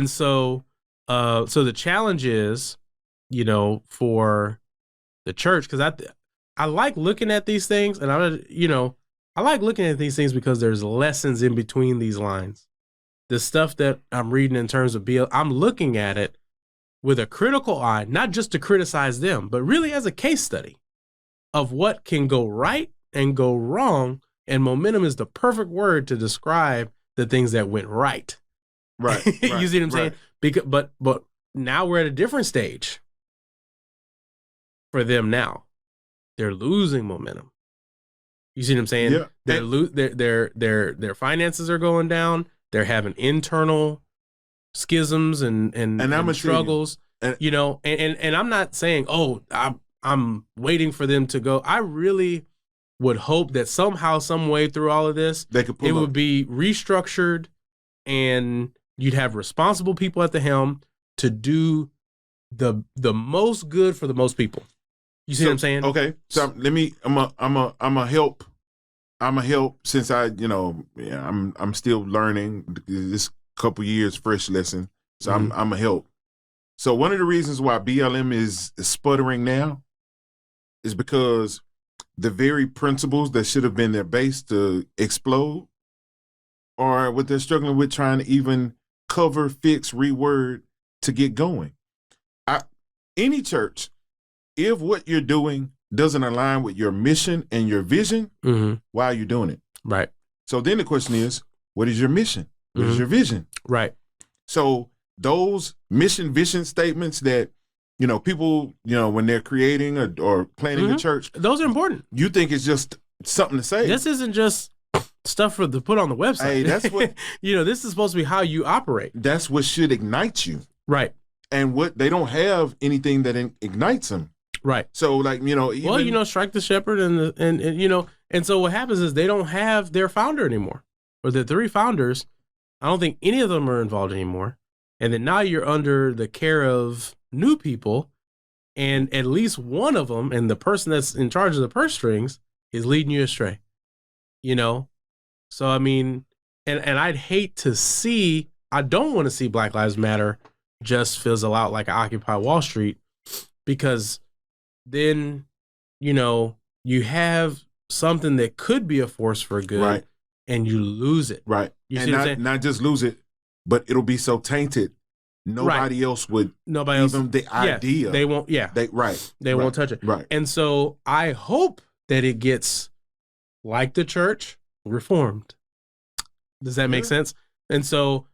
And so the challenge is, for the church, because I like looking at these things, and I like looking at these things because there's lessons in between these lines. The stuff that I'm reading in terms of I'm looking at it with a critical eye, not just to criticize them, but really as a case study of what can go right and go wrong. And momentum is the perfect word to describe the things that went right. Right. You see what I'm saying? Because, but now we're at a different stage for them now. They're losing momentum. You see what I'm saying? Yeah. Their finances are going down. They're having internal schisms and struggles. And I'm not saying, I'm waiting for them to go. I really would hope that somehow, some way through all of this, it would be restructured and you'd have responsible people at the helm to do the most good for the most people. You see what I'm saying? Okay. So I'm a help. I'm a help since I'm still learning this couple years fresh lesson. So I'm a help. So one of the reasons why BLM is sputtering now is because the very principles that should have been their base to explode are what they're struggling with, trying to even cover, fix, reword to get going. Any church, if what you're doing doesn't align with your mission and your vision, why are you doing it? Right. So then the question is, what is your mission? What is your vision? Right. So those mission vision statements that, people, when they're creating or planning a church, those are important. You think it's just something to say. This isn't just stuff to put on the website. Hey, that's what, this is supposed to be how you operate. That's what should ignite you. Right. And what they don't have anything that ignites them. Right. So strike the shepherd and so what happens is they don't have their founder anymore, or the three founders. I don't think any of them are involved anymore. And then now you're under the care of new people, and at least one of them, and the person that's in charge of the purse strings, is leading you astray. So I mean, and I'd hate to see. I don't want to see Black Lives Matter just fizzle out like Occupy Wall Street, because then, you have something that could be a force for good, right, and you lose it. Right. You and see what I'm saying? Not just lose it, but it'll be so tainted. Nobody else would. Nobody else. Even the idea. They won't. Yeah. They won't touch it. Right. And so I hope that it gets, like the church, reformed. Does that make sense? And so,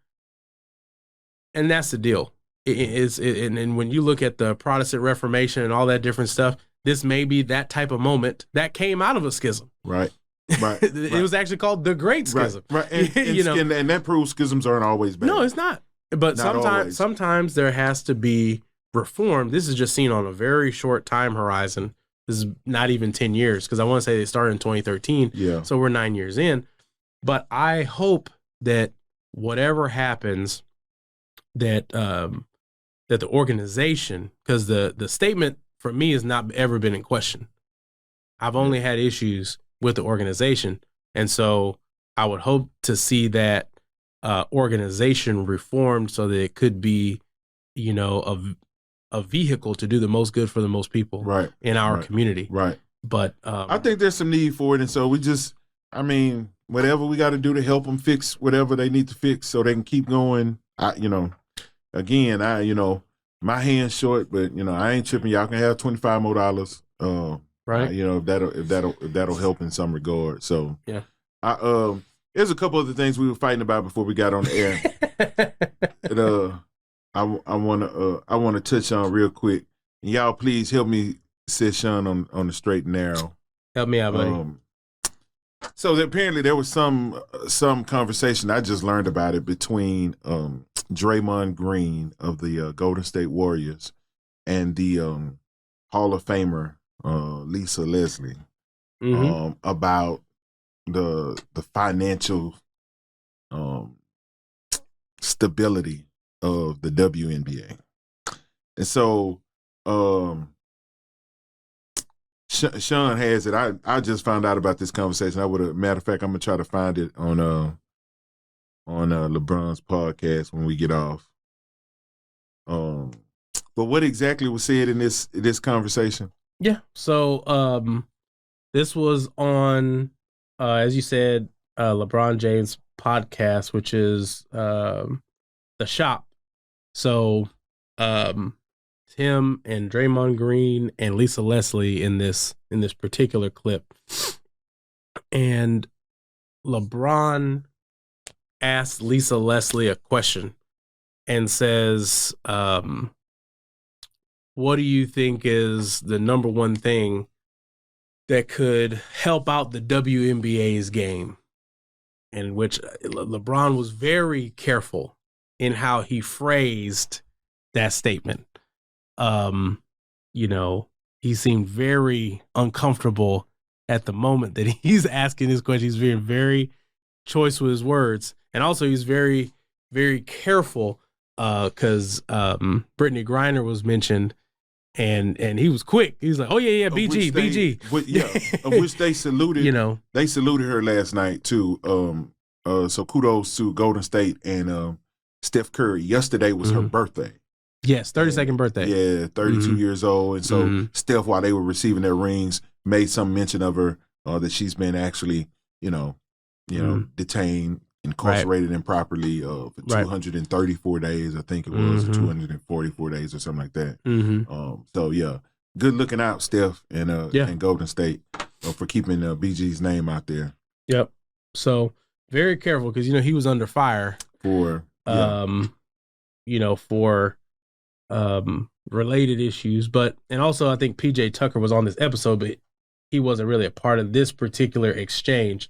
and that's the deal. And when you look at the Protestant Reformation and all that different stuff, this may be that type of moment that came out of a schism. Right. Right. It was actually called the Great Schism. Right. And that proves schisms aren't always bad. No, it's not. But sometimes there has to be reform. This is just seen on a very short time horizon. This is not even 10 years, because I want to say they started in 2013. Yeah. So we're 9 years in. But I hope that whatever happens, that that the organization, because the statement for me has not ever been in question. I've only had issues with the organization. And so I would hope to see that organization reformed so that it could be, a vehicle to do the most good for the most people in our community. Right. But I think there's some need for it. And so whatever we got to do to help them fix whatever they need to fix so they can keep going. My hand's short, but I ain't tripping. Y'all can have $25 more. Right. If that'll help in some regard. So yeah. There's a couple other things we were fighting about before we got on the air. I wanna touch on real quick. And y'all please help me set Shawn on the straight and narrow. Help me out, buddy. So apparently there was some conversation, I just learned about it, between Draymond Green of the Golden State Warriors and the Hall of Famer Lisa Leslie about the financial stability of the WNBA. And so Shawn has it. I just found out about this conversation. Matter of fact, I'm gonna try to find it on LeBron's podcast when we get off. But what exactly was said in this conversation? Yeah. So this was on, as you said, LeBron James' podcast, which is The Shop. So Tim and Draymond Green and Lisa Leslie in this particular clip. And LeBron asks Lisa Leslie a question and says, what do you think is the number one thing that could help out the WNBA's game? In which LeBron was very careful in how he phrased that statement. You know, he seemed very uncomfortable at the moment that he's asking this question. He's being very choice with his words. And also he's very, very careful because Brittany Griner was mentioned, and he was quick. He was like, oh, yeah, BG, BG. Of which they saluted. You know. They saluted her last night, too. So kudos to Golden State and Steph Curry. Yesterday was her birthday. Yes, 32nd birthday. Yeah, 32 years old. And so Steph, while they were receiving their rings, made some mention of her, that she's been actually, detained, incarcerated improperly for 234 days, I think it was, or 244 days or something like that. So, yeah, good looking out, Steph and Golden State for keeping BG's name out there. Yep. So very careful because, he was under fire for related issues. And also I think PJ Tucker was on this episode, but he wasn't really a part of this particular exchange.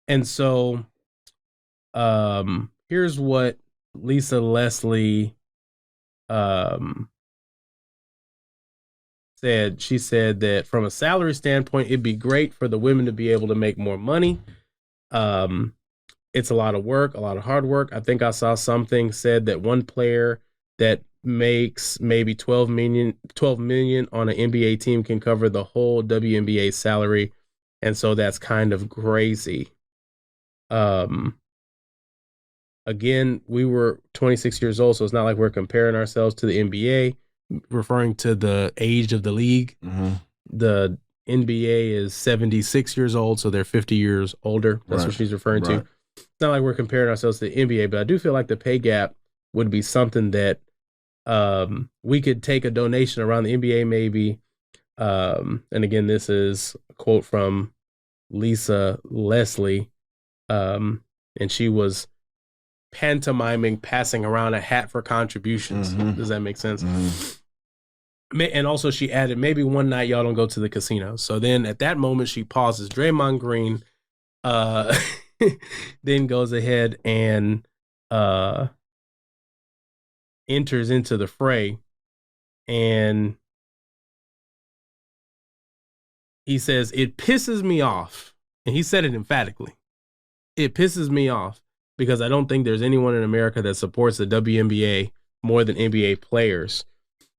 And so here's what Lisa Leslie said. She said that from a salary standpoint, it'd be great for the women to be able to make more money. It's a lot of work, a lot of hard work. I think I saw something said that one player that makes maybe 12 million on an NBA team can cover the whole WNBA salary. And so that's kind of crazy. Again, we were 26 years old, so it's not like we're comparing ourselves to the NBA, referring to the age of the league. The NBA is 76 years old, so they're 50 years older. That's what she's referring to. It's not like we're comparing ourselves to the NBA, but I do feel like the pay gap would be something that we could take a donation around the NBA maybe. And again, this is a quote from Lisa Leslie. And she was pantomiming passing around a hat for contributions. Does that make sense? And also she added, maybe one night y'all don't go to the casino. So then at that moment she pauses. Draymond Green then goes ahead and enters into the fray, and he says, it pisses me off. And he said it emphatically. It pisses me off because I don't think there's anyone in America that supports the WNBA more than NBA players.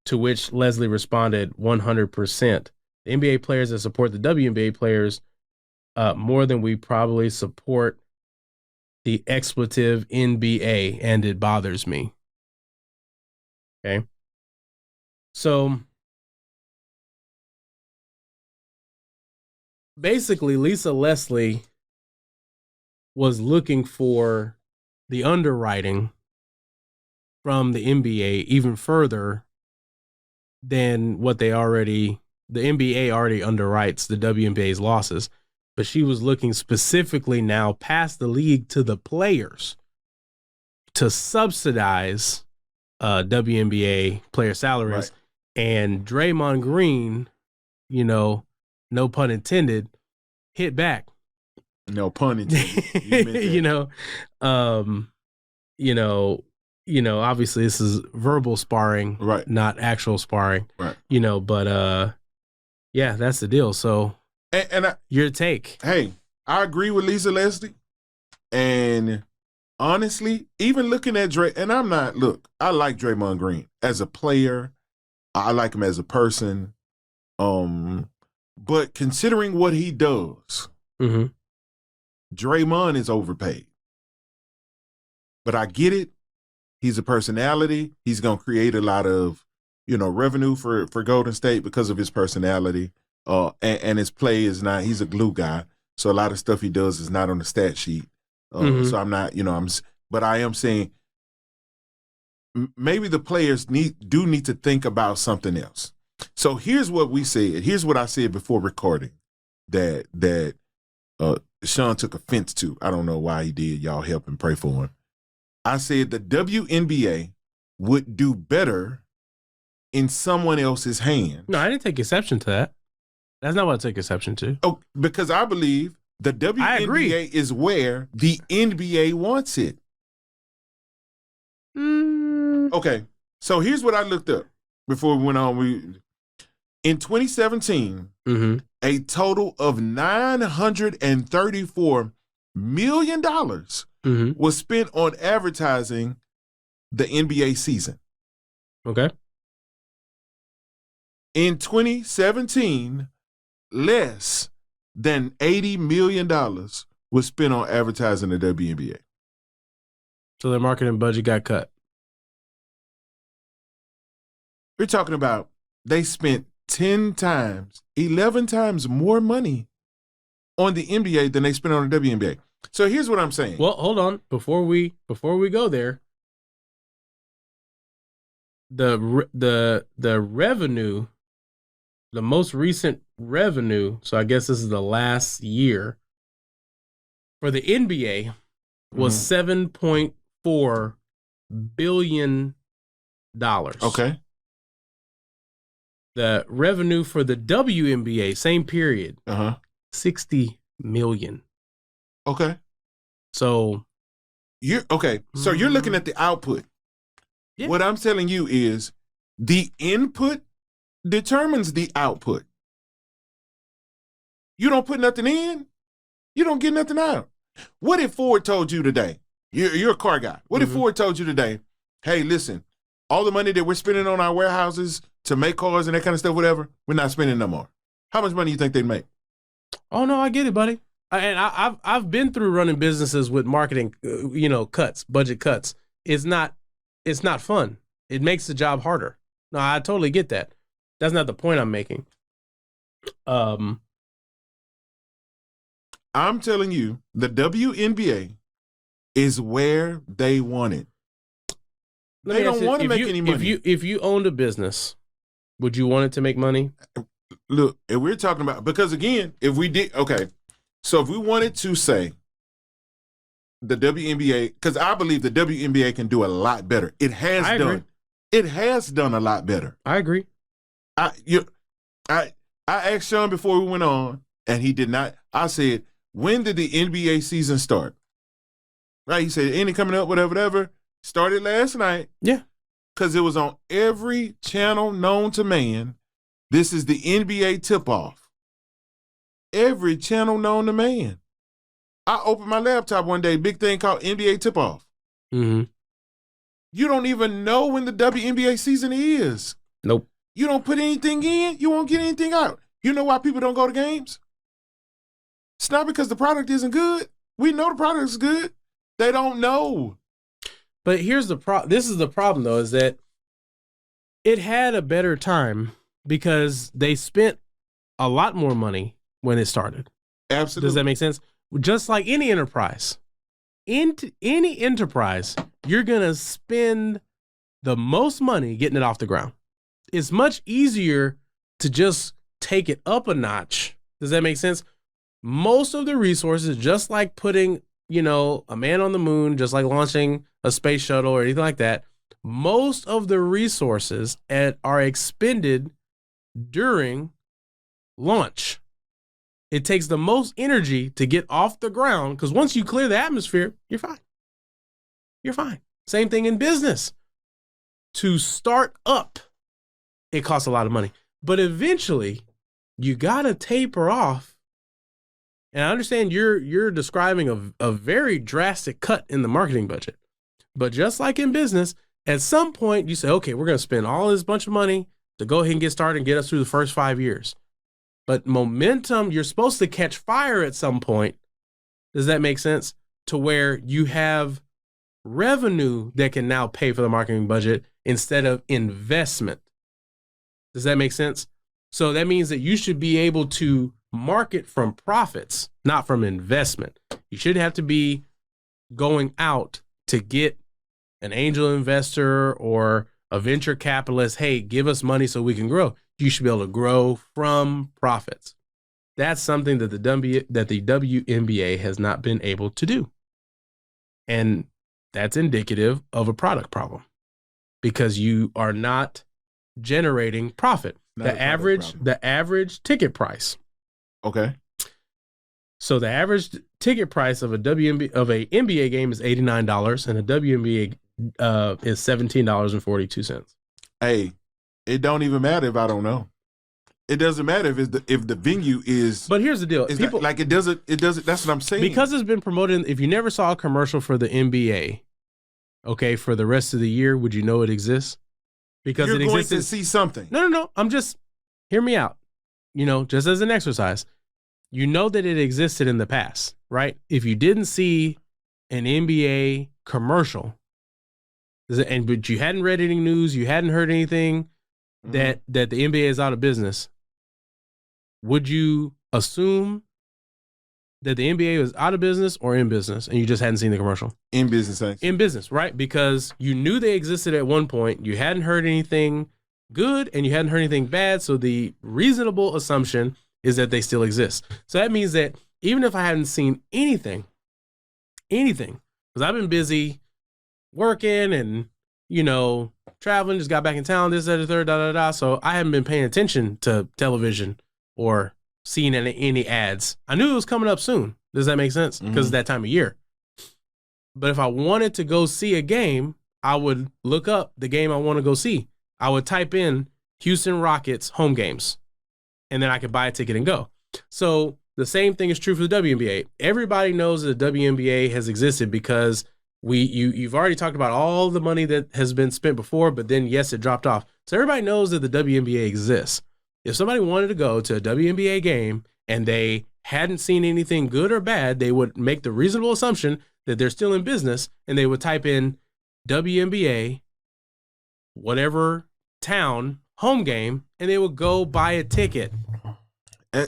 To which Leslie responded, 100%. The NBA players that support the WNBA players more than we probably support the expletive NBA, and it bothers me. Okay. So basically, Lisa Leslie was looking for the underwriting from the NBA even further than what the NBA already underwrites the WNBA's losses. But she was looking specifically now past the league to the players to subsidize WNBA player salaries. And Draymond Green, no pun intended, hit back. No pun intended. Obviously this is verbal sparring, not actual sparring. But yeah, that's the deal. So and your take. Hey, I agree with Lisa Leslie. And honestly, even looking at Dray, and I like Draymond Green as a player. I like him as a person. But considering what he does, Draymond is overpaid. But I get it. He's a personality. He's going to create a lot of, revenue for Golden State because of his personality. And his play is not, he's a glue guy. So a lot of stuff he does is not on the stat sheet. So I'm not, but I am saying maybe the players do need to think about something else. So here's what we said. Here's what I said before recording that Shawn took offense to. I don't know why he did. Y'all help and pray for him. I said the WNBA would do better in someone else's hands. No, I didn't take exception to that. That's not what I took exception to. Oh, because I believe the WNBA is where the NBA wants it. Okay, so here's what I looked up before we went on. In 2017, a total of $934 million was spent on advertising the NBA season. Okay. In 2017, less than $80 million was spent on advertising the WNBA. So their marketing budget got cut. We're talking about they spent 10 times, 11 times more money on the NBA than they spent on the WNBA. So here's what I'm saying. Well, hold on. Before we go there, the revenue, the most recent revenue, so I guess this is the last year, for the NBA was $7.4 billion. Okay. The revenue for the WNBA, same period, $60 million. Okay. So you're looking at the output. Yeah. What I'm telling you is the input determines the output. You don't put nothing in, you don't get nothing out. What if Ford told you today? You're a car guy. What if Ford told you today, hey, listen, all the money that we're spending on our warehouses to make cars and that kind of stuff, whatever, we're not spending no more. How much money do you think they'd make? Oh, no, I get it, buddy. And I've been through running businesses with marketing, cuts, budget cuts. It's not fun. It makes the job harder. No, I totally get that. That's not the point I'm making. I'm telling you, the WNBA is where they want it. They don't want to make any money. If you owned a business, would you want it to make money? Look, and we're talking about, because again, if we did, okay, so if we wanted to say the WNBA, because I believe the WNBA can do a lot better. It has done. It has done a lot better. I agree. I asked Shawn before we went on, and he did not. I said, when did the NBA season start? Right? He said, any coming up, whatever. Started last night. Yeah. Because it was on every channel known to man. This is the NBA tip-off. Every channel known to man. I opened my laptop one day, big thing called NBA tip-off. You don't even know when the WNBA season is. Nope. You don't put anything in, you won't get anything out. You know why people don't go to games? It's not because the product isn't good. We know the product is good. They don't know. But here's this is the problem, though, is that it had a better time because they spent a lot more money when it started. Absolutely. Does that make sense? Just like any enterprise. Any enterprise, you're going to spend the most money getting it off the ground. It's much easier to just take it up a notch. Does that make sense? Most of the resources, just like putting, a man on the moon, just like launching a space shuttle or anything like that, most of the resources are expended during launch. It takes the most energy to get off the ground because once you clear the atmosphere, you're fine. You're fine. Same thing in business. To start up, it costs a lot of money. But eventually, you got to taper off. And I understand you're describing a very drastic cut in the marketing budget. But just like in business, at some point, you say, okay, we're going to spend all this bunch of money to go ahead and get started and get us through the first 5 years. But momentum, you're supposed to catch fire at some point. Does that make sense? To where you have revenue that can now pay for the marketing budget instead of investment. Does that make sense? So that means that you should be able to market from profits, not from investment. You should have to be going out to get an angel investor or a venture capitalist. Hey, give us money so we can grow. You should be able to grow from profits. That's something that the WNBA has not been able to do. And that's indicative of a product problem because you are not generating profit. The average ticket price. Okay. So the average ticket price of a NBA game is $89 and a WNBA is $17.42. Hey, it don't even matter if I don't know. It doesn't matter if the venue is. But here's the deal: people it doesn't. That's what I'm saying. Because it's been promoted. If you never saw a commercial for the NBA, okay, for the rest of the year, would you know it exists? Because you're it going existed. to see something. No. I'm just hear me out. Just as an exercise, you know that it existed in the past, right? If you didn't see an NBA commercial, but you hadn't read any news, you hadn't heard anything that the NBA is out of business, would you assume that the NBA was out of business or in business and you just hadn't seen the commercial? In business, thanks. In business, right? Because you knew they existed at one point. You hadn't heard anything good and you hadn't heard anything bad. So the reasonable assumption is that they still exist. So that means that even if I hadn't seen anything, because I've been busy working and, traveling, just got back in town, this, that, the third, so I haven't been paying attention to television or seeing any ads. I knew it was coming up soon. Does that make sense? Because it's that time of year. But if I wanted to go see a game, I would look up the game I want to go see. I would type in Houston Rockets home games, and then I could buy a ticket and go. So the same thing is true for the WNBA. Everybody knows that the WNBA has existed because you've already talked about all the money that has been spent before, but then, yes, it dropped off. So everybody knows that the WNBA exists. If somebody wanted to go to a WNBA game and they hadn't seen anything good or bad, they would make the reasonable assumption that they're still in business, and they would type in WNBA, whatever town, home game, and they would go buy a ticket.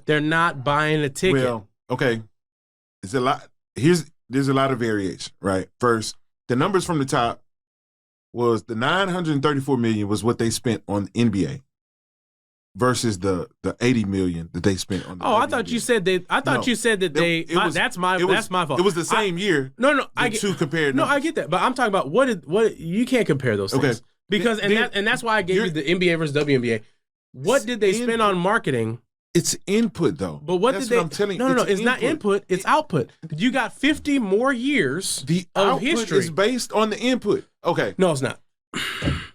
They're not buying a ticket. Well, okay. There's a lot of variation, right? First, the numbers from the top was the $934 million was what they spent on the NBA versus the $80 million that they spent on the WNBA. I thought you said that's my fault. It was the same year. No, I get two compared. No, I get that, but I'm talking about what you can't compare those things. Okay. Because that's why I gave you the NBA versus WNBA. What did they spend on marketing? It's input though. But That's what I'm telling you. No, it's not input. It's output. You got 50 more years of history. Is based on the input. Okay. No, it's not.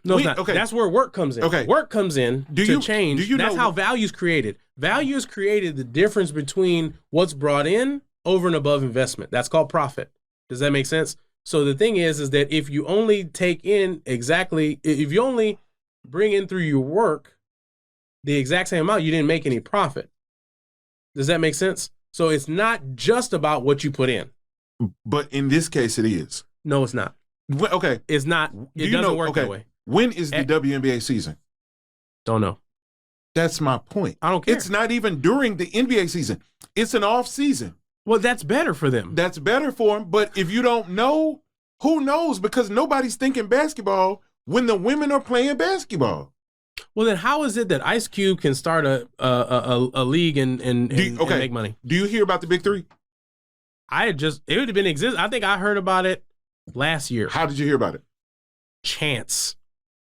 No, it's not. Okay. That's where work comes in. Okay. Work comes in to change. That's how value is created. Value is created the difference between what's brought in over and above investment. That's called profit. Does that make sense? So the thing is that if you only if you only bring in through your work the exact same amount, you didn't make any profit. Does that make sense? So it's not just about what you put in. But in this case, it is. No, it's not. Okay. It's not. It doesn't work that way. When is the WNBA season? Don't know. That's my point. I don't care. It's not even during the NBA season. It's an off season. Well, that's better for them. That's better for them. But if you don't know, who knows? Because nobody's thinking basketball when the women are playing basketball. Well, then how is it that Ice Cube can start a league and make money? Do you hear about the Big Three? It would have been existing. I think I heard about it last year. How did you hear about it? Chance.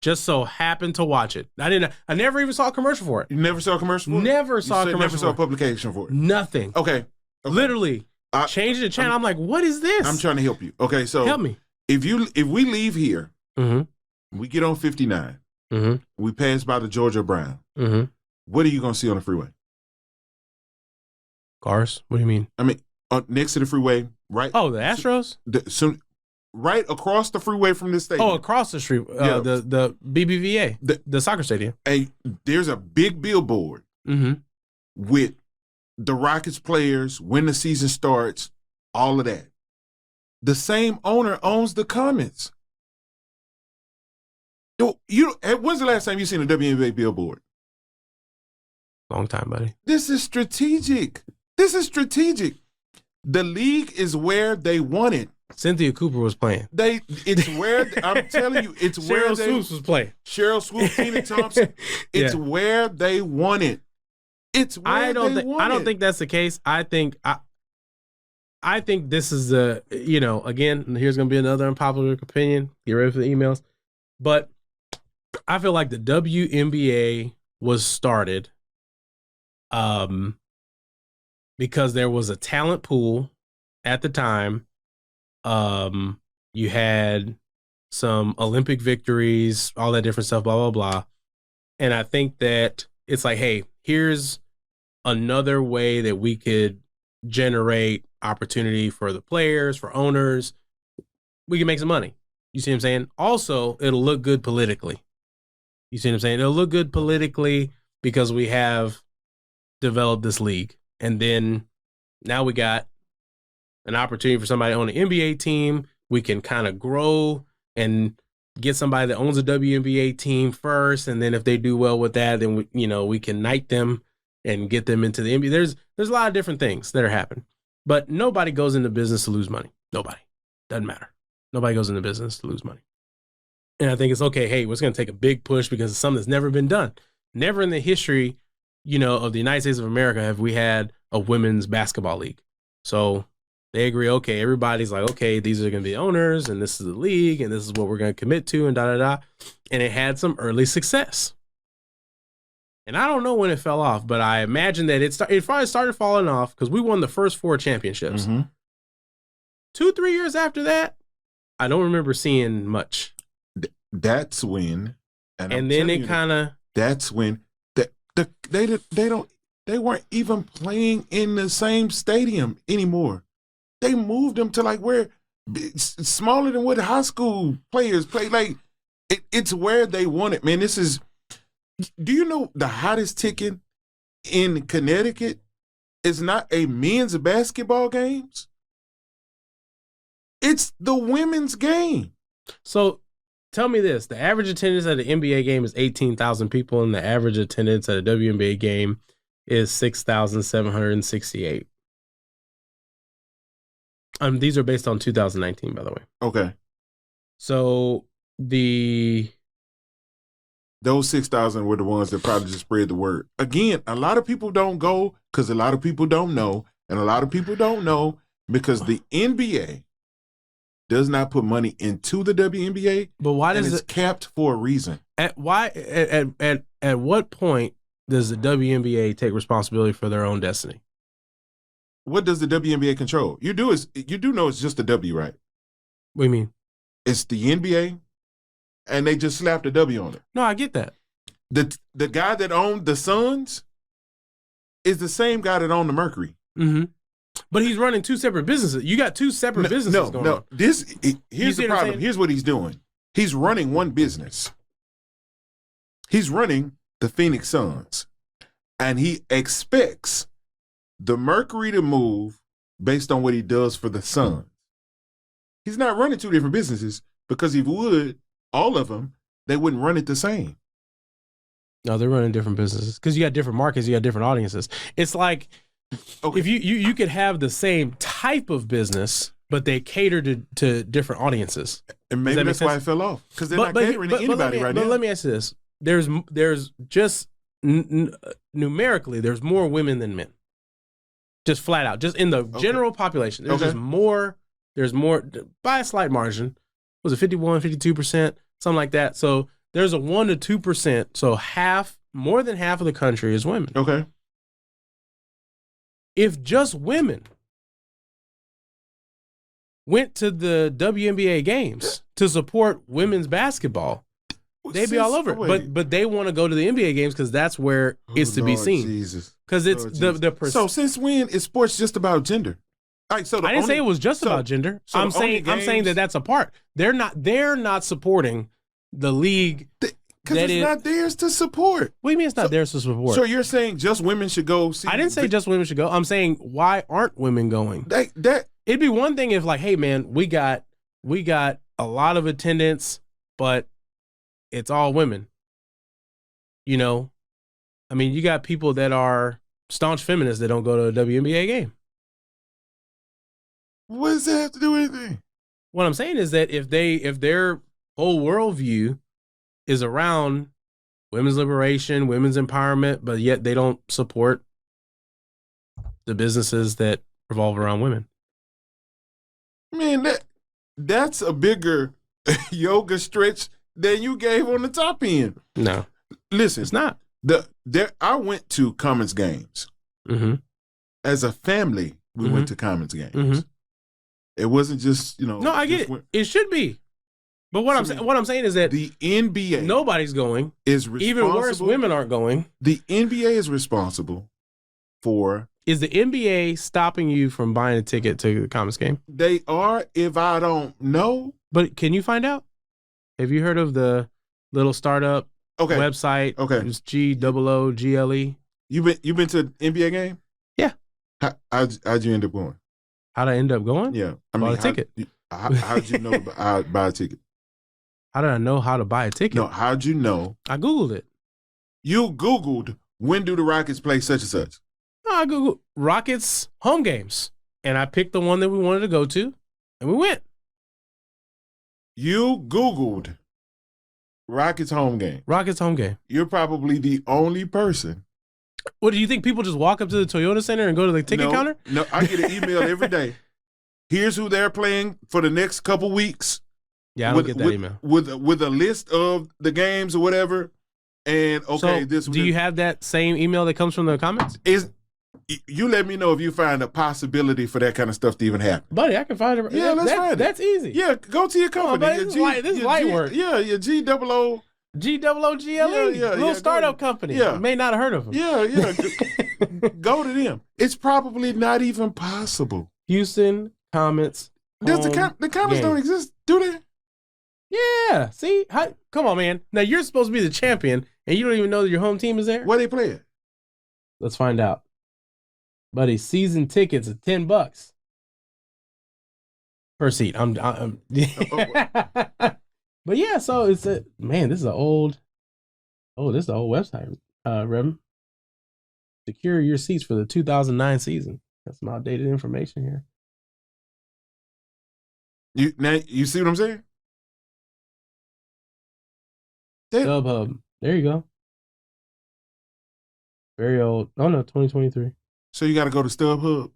Just so happened to watch it. I never even saw a commercial for it. You never saw a commercial for it? Never saw a commercial. Never saw a publication for it? Nothing. Okay. Literally. Changing the channel. I'm like, what is this? I'm trying to help you. Okay, so help me. If we leave here, we get on 59. We pass by the Georgia Brown. What are you going to see on the freeway? Cars? What do you mean? I mean, next to the freeway, right? Oh, the Astros? Right across the freeway from this stadium. Oh, across the street. The BBVA, the soccer stadium. There's a big billboard with the Rockets players, when the season starts, all of that. the same owner owns the Comets. When's the last time you seen a WNBA billboard? Long time, buddy. This is strategic. The league is where they want it. Cynthia Cooper was playing. It's where I'm telling you, it's where Cheryl Swoops was playing. Sheryl Swoopes, Tina Thompson. It's where they want it. It's where I don't think that's the case. I think this is again, here's gonna be another unpopular opinion. Get ready for the emails. But I feel like the WNBA was started because there was a talent pool at the time. You had some Olympic victories, all that different stuff, blah, blah, blah. And I think that it's like, hey, here's another way that we could generate opportunity for the players, for owners. We can make some money. You see what I'm saying? Also, it'll look good politically. You see what I'm saying? It'll look good politically because we have developed this league. And then now we got an opportunity for somebody on the NBA team. We can kind of grow and get somebody that owns a WNBA team first. And then if they do well with that, then we can knight them and get them into the NBA. There's a lot of different things that are happening. But nobody goes into business to lose money. Nobody. Doesn't matter. Nobody goes into business to lose money. And I think it's okay, hey, we're going to take a big push because it's something that's never been done. Never in the history, of the United States of America have we had a women's basketball league. So they agree, okay, everybody's like, okay, these are going to be owners and this is the league and this is what we're going to commit to and da-da-da. And it had some early success. And I don't know when it fell off, but I imagine that it probably started falling off because we won the first 4 championships. Mm-hmm. 2-3 years after that, I don't remember seeing much. That's when, and then it kind of. That's when they weren't even playing in the same stadium anymore. They moved them to like where smaller than what high school players play. Like it's where they want it, man. This is. Do you know the hottest ticket in Connecticut is not a men's basketball games? It's the women's game. So tell me this. The average attendance at an NBA game is 18,000 people, and the average attendance at a WNBA game is 6,768. These are based on 2019, by the way. Okay. So those 6,000 were the ones that probably just spread the word. Again, a lot of people don't go because a lot of people don't know, and a lot of people don't know because the NBA does not put money into the WNBA. But why does it's capped for a reason? At what point does the WNBA take responsibility for their own destiny? What does the WNBA control? You do know it's just a W, right? What do you mean? It's the NBA, and they just slapped a W on it. No, I get that. The guy that owned the Suns is the same guy that owned the Mercury. Mm-hmm. But he's running 2 separate businesses. You got 2 separate businesses going on. Here's the problem. Here's what he's doing. He's running one business. He's running the Phoenix Suns. And he expects the Mercury to move based on what he does for the Suns. He's not running 2 different businesses because if he would, all of them, they wouldn't run it the same. No, they're running different businesses because you got different markets, you got different audiences. It's like if you could have the same type of business, but they cater to different audiences. And maybe that's why it fell off because they're not catering to anybody right now. But let me ask you this: there's just numerically, there's more women than men. Just flat out, just in the general population, there's just more. There's more by a slight margin. Was it 51, 52%, something like that? So there's a 1 to 2%. So more than half of the country is women. Okay. If just women went to the WNBA games to support women's basketball, they'd be all over it. But they want to go to the NBA games because that's where it's to be seen. Jesus. Because it's So since when is sports just about gender? Right, so I didn't say it was just about gender. So I'm saying that that's a part. They're not supporting the league because it's not theirs to support. What do you mean it's not theirs to support? So you're saying just women should go see? I didn't say just women should go. I'm saying why aren't women going? it'd be one thing if like, hey man, we got a lot of attendance, but it's all women. You know, I mean, you got people that are staunch feminists that don't go to a WNBA game. What does that have to do with anything? What I'm saying is that if their whole worldview is around women's liberation, women's empowerment, but yet they don't support the businesses that revolve around women. Man, that's a bigger yoga stretch than you gave on the top end. No, listen, it's not. I went to Commons games. Mm-hmm. As a family, we went to Commons games. Mm-hmm. It wasn't just, you know. No, I get it. It should be. But what I'm saying is that the NBA, nobody's going. Is responsible. Even worse, women aren't going. The NBA is responsible for. Is the NBA stopping you from buying a ticket to the Commons game? They are, if I don't know. But can you find out? Have you heard of the little startup website? Okay. It's GOOGLE. You been to an NBA game? Yeah. How'd you end up going? How'd I end up going? Yeah. Bought a ticket. How'd you know to buy a ticket? How did I know how to buy a ticket? No, how'd you know? I Googled it. You Googled, when do the Rockets play such and such? No, I Googled Rockets home games. And I picked the one that we wanted to go to, and we went. You Googled Rockets home game. Rockets home game. You're probably the only person. What, do you think people just walk up to the Toyota Center and go to the ticket counter? No, I get an email every day. Here's who they're playing for the next couple weeks. Yeah, I don't get that email. With a list of the games or whatever. And okay, so do you have that same email that comes from the comments? You let me know if you find a possibility for that kind of stuff to even happen. Buddy, I can find it. Yeah, let's find it. That's easy. Yeah, go to your company. This is light work. Yeah, your GOOGLE. Little startup company. Yeah. You may not have heard of them. Yeah. Go to them. It's probably not even possible. Houston Comets. The Comets don't exist, do they? Yeah. See? Come on, man. Now you're supposed to be the champion, and you don't even know that your home team is there? Where they play it? Let's find out. Buddy, season tickets are $10 per seat. But yeah, so it's this is an old website. Rem. Secure your seats for the 2009 season. That's some outdated information here. You see what I'm saying? StubHub. There you go. Very old. Oh no, 2023. So you got to go to StubHub.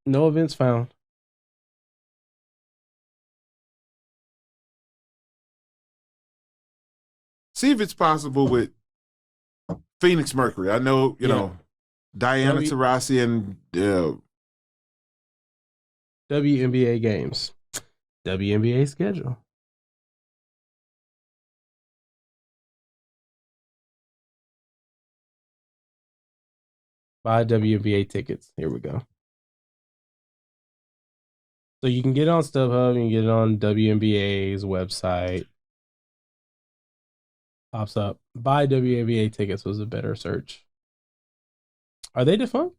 No events found. See if it's possible with Phoenix Mercury. I know, you know, Diana Taurasi and WNBA games. WNBA schedule. Buy WNBA tickets. Here we go. So you can get it on StubHub, you can get it on WNBA's website. Pops up. Buy WNBA tickets was a better search. Are they defunct?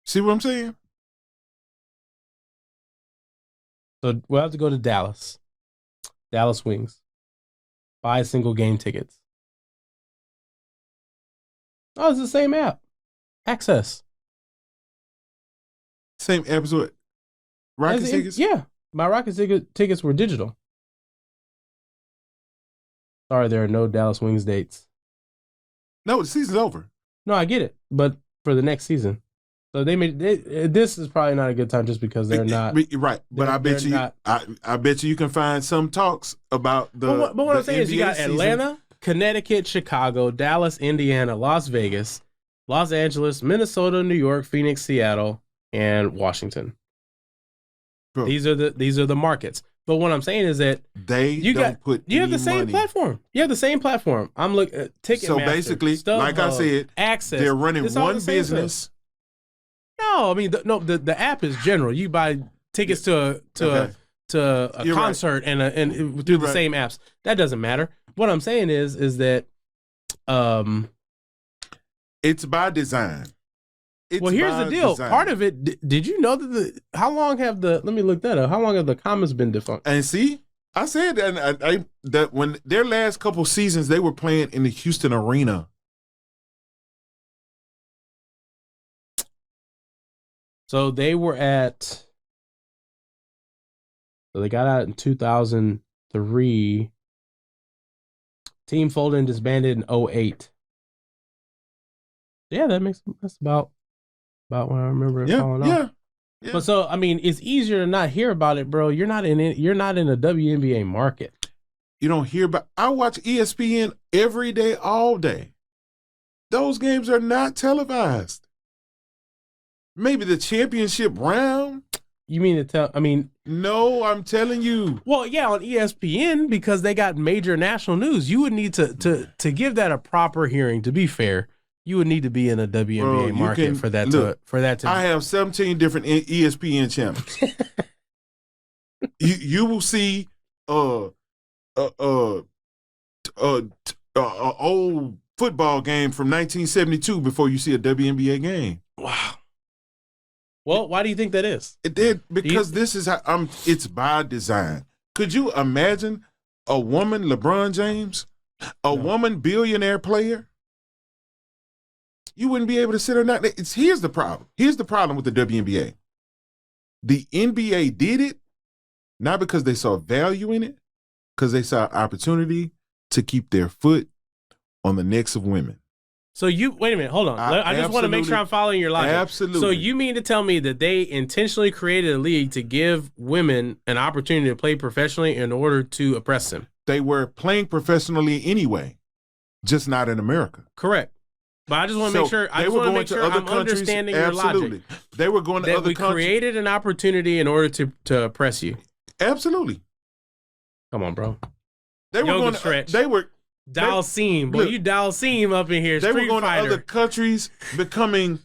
See what I'm saying? So we'll have to go to Dallas. Dallas Wings. Buy single game tickets. Oh, it's the same app. Access. Same episode. Rockets tickets? Yeah. My Rockets tickets were digital. Sorry, there are no Dallas Wings dates. No, the season's over. No, I get it. But for the next season. So this is probably not a good time just because they're not. Right. But I bet you I bet you can find some talks about the But what I'm saying NBA is you got Atlanta, season. Connecticut, Chicago, Dallas, Indiana, Las Vegas, Los Angeles, Minnesota, New York, Phoenix, Seattle, and Washington. Bro. These are the markets. But what I'm saying is that you have the same platform. You have the same platform. I'm looking at Ticketmaster. So basically, like I said, Access. They're running one business. No, I mean the app is general. You buy tickets to a concert and through the same apps. That doesn't matter. what I'm saying is that it's by design. Well, here's the deal. Design. Part of it, did you know that how long have let me look that up. How long have the Comets been defunct? And see, I said that, that when their last couple seasons, they were playing in the Houston arena. So they were so they got out in 2003. Team folded and disbanded in 2008. Yeah, that's about when I remember it falling off. Yeah. But so I mean, it's easier to not hear about it, bro. You're not in the WNBA market. You don't hear about. I watch ESPN every day, all day. Those games are not televised. Maybe the championship round. You mean to tell? I mean, no, I'm telling you. Well, yeah, on ESPN because they got major national news. You would need to give that a proper hearing. To be fair, you would need to be in a WNBA market for that to. I have 17 different ESPN channels. you will see old football game from 1972 before you see a WNBA game. Wow. Well, why do you think that is? It did because this is how it's by design. Could you imagine a woman, LeBron James, woman billionaire player? You wouldn't be able to sit or not. Here's the problem. Here's the problem with the WNBA. The NBA did it not because they saw value in it, because they saw opportunity to keep their foot on the necks of women. So wait a minute, hold on. I just want to make sure I'm following your logic. Absolutely. So you mean to tell me that they intentionally created a league to give women an opportunity to play professionally in order to oppress them? They were playing professionally anyway, just not in America. Correct. But I just want to make sure. I just want to make sure I'm understanding your logic. They were going to other countries. That we created an opportunity in order to oppress you. Absolutely. Come on, bro. They were going to stretch. They were. Dalsim, boy, you Dalsim up in here. They were going to other countries, becoming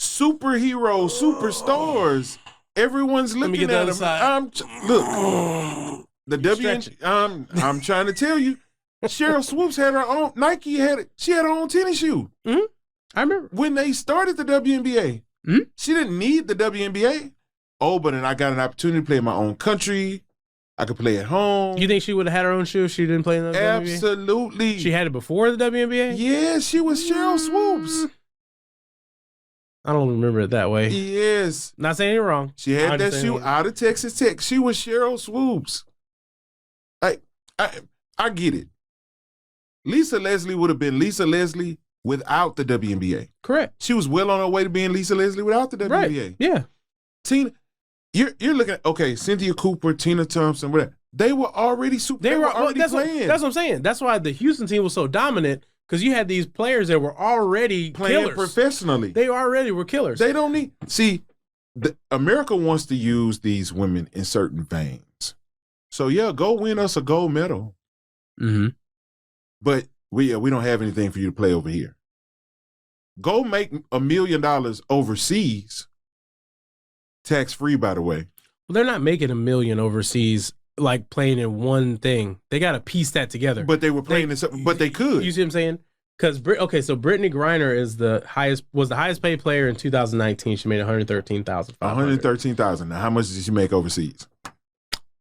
superheroes, superstars. Everyone's looking at them. Look, the WNBA. I'm trying to tell you, Cheryl Swoops had her own. Nike she had her own tennis shoe. Mm-hmm. I remember when they started the WNBA. Mm-hmm. She didn't need the WNBA. Oh, but then I got an opportunity to play in my own country. I could play at home. You think she would have had her own shoe if she didn't play in the WNBA? Absolutely. She had it before the WNBA? Yeah, she was Cheryl Swoops. I don't remember it that way. Yes. Not saying you're wrong. She had that shoe out of Texas Tech. She was Cheryl Swoops. I get it. Lisa Leslie would have been Lisa Leslie without the WNBA. Correct. She was well on her way to being Lisa Leslie without the WNBA. Right. Yeah. Tina, you're looking at, Cynthia Cooper, Tina Thompson, whatever. They were already They were already playing. That's what I'm saying. That's why the Houston team was so dominant, because you had these players that were already playing killers. Professionally. They already were killers. They don't need America wants to use these women in certain veins. So yeah, go win us a gold medal. Mm-hmm. But we don't have anything for you to play over here. Go make $1 million overseas. Tax free, by the way. Well, they're not making $1 million overseas, like playing in one thing. They got to piece that together. But they were playing in something. But they could. You see what I'm saying? Because so Brittany Griner was the highest paid player in 2019. She made $113,000. $113,000. Now, how much did she make overseas?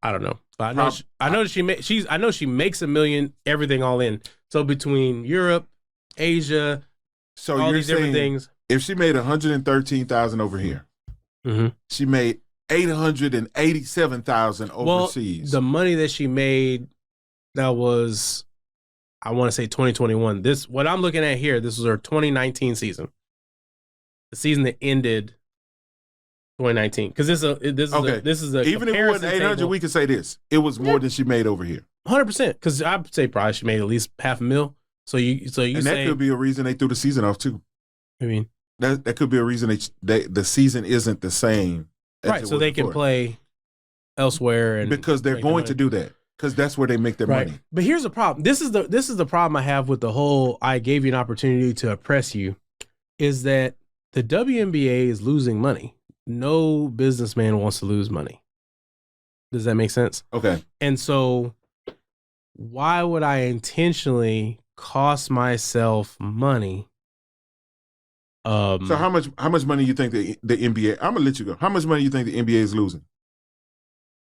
I don't know. But I know she makes $1 million, everything all in. So between Europe, Asia, all these different things. If she made $113,000 over here, mm-hmm. she made $887,000 overseas. Well, the money that she made, that was, I want to say 2021. What I'm looking at here, this was her 2019 season. The season that ended 2019. Because this is a even if it wasn't 800, table. We could say this. It was more than she made over here. 100%. Because I'd say probably she made at least $500,000. So you and say, that could be a reason they threw the season off too. I mean, that could be a reason the season isn't the same. Right, so they can play elsewhere, and because they're going to do that, because that's where they make their money. But here's the problem. This is the problem I have with the whole "I gave you an opportunity to oppress you," is that the WNBA is losing money. No businessman wants to lose money. Does that make sense? Okay. And so why would I intentionally cost myself money? So how much money you think the NBA? I'm gonna let you go. How much money you think the NBA is losing?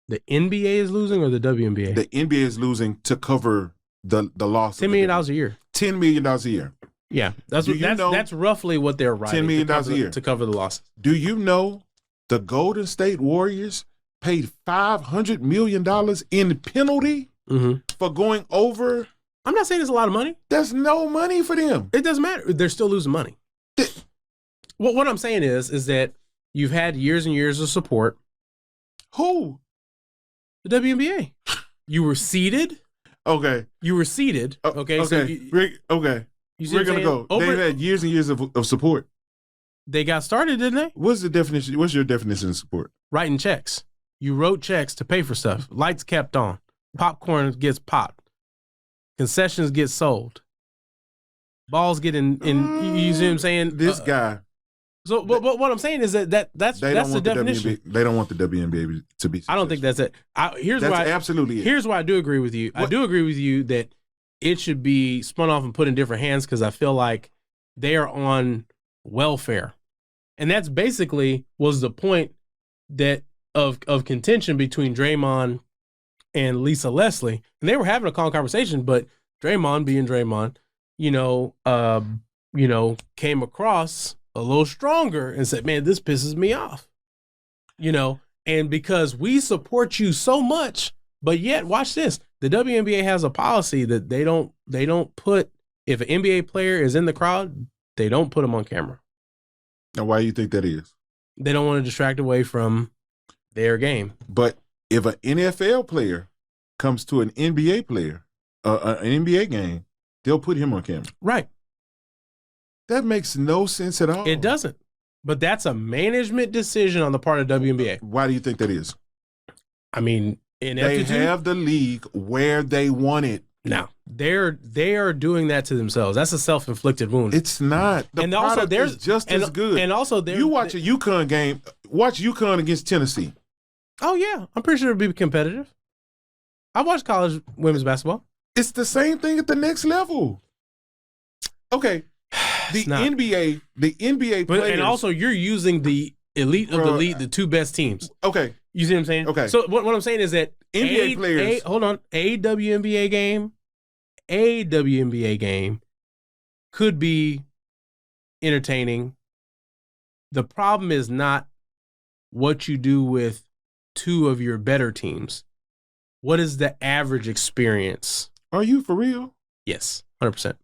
The NBA is losing or the WNBA? The NBA is losing to cover the loss. $10 million a year. $10 million a year. Yeah, that's roughly what they're writing. $10 million a year to cover the losses. Do you know the Golden State Warriors paid $500 million in penalty for going over? I'm not saying it's a lot of money. That's no money for them. It doesn't matter. They're still losing money. What I'm saying is that you've had years and years of support. Who? The WNBA. You were seeded. Okay. You were seeded. Okay. Okay. So we're gonna go. They've had years and years of support. They got started, didn't they? What's the definition? What's your definition of support? Writing checks. You wrote checks to pay for stuff. Lights kept on. Popcorn gets popped. Concessions get sold. Balls get in. You see what I'm saying? This guy. So, but what I'm saying is that's the definition. They don't want the WNBA to be successful. I don't think that's it. That's absolutely it. Here's why I do agree with you. I do agree with you that it should be spun off and put in different hands because I feel like they are on welfare, and that's basically was the point that of contention between Draymond and Lisa Leslie, and they were having a calm conversation, but Draymond, being Draymond, came across a little stronger and said, "Man, this pisses me off," and because we support you so much, but yet watch this. The WNBA has a policy that they don't put, if an NBA player is in the crowd, they don't put them on camera. Now, why do you think that is? They don't want to distract away from their game. But if an NFL player comes to an NBA player, an NBA game, they'll put him on camera. Right. That makes no sense at all. It doesn't. But that's a management decision on the part of WNBA. Why do you think that is? I mean, they have the league where they want it. No, they are doing that to themselves. That's a self-inflicted wound. It's not. The product is just as good. And also, you watch a UConn game. Watch UConn against Tennessee. Oh yeah, I'm pretty sure it'll be competitive. I watched college women's basketball. It's the same thing at the next level. Okay, the NBA players, and also you're using the elite of the elite, the two best teams. Okay, you see what I'm saying? Okay. So what I'm saying is that NBA players. Hold on, a WNBA game could be entertaining. The problem is not what you do with two of your better teams. What is the average experience? Are you for real? Yes, 100%.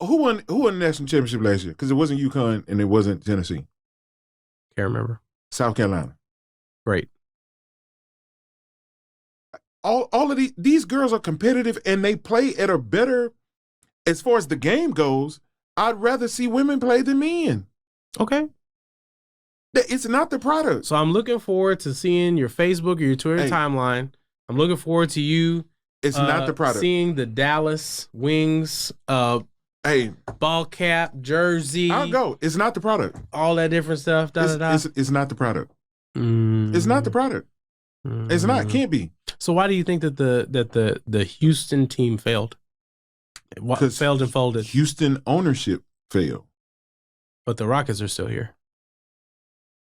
Who won the national championship last year? Because it wasn't UConn and it wasn't Tennessee. Can't remember. South Carolina. Great. All of these girls are competitive and they play at a better, as far as the game goes, I'd rather see women play than men. Okay. It's not the product. So I'm looking forward to seeing your Facebook or your Twitter timeline. I'm looking forward to you. It's not the product. Seeing the Dallas Wings ball cap, jersey. I'll go. It's not the product. All that different stuff. It's not the product. It's not the product. It's not. It can't be. So why do you think that the Houston team failed? Failed and folded. Houston ownership failed. But the Rockets are still here.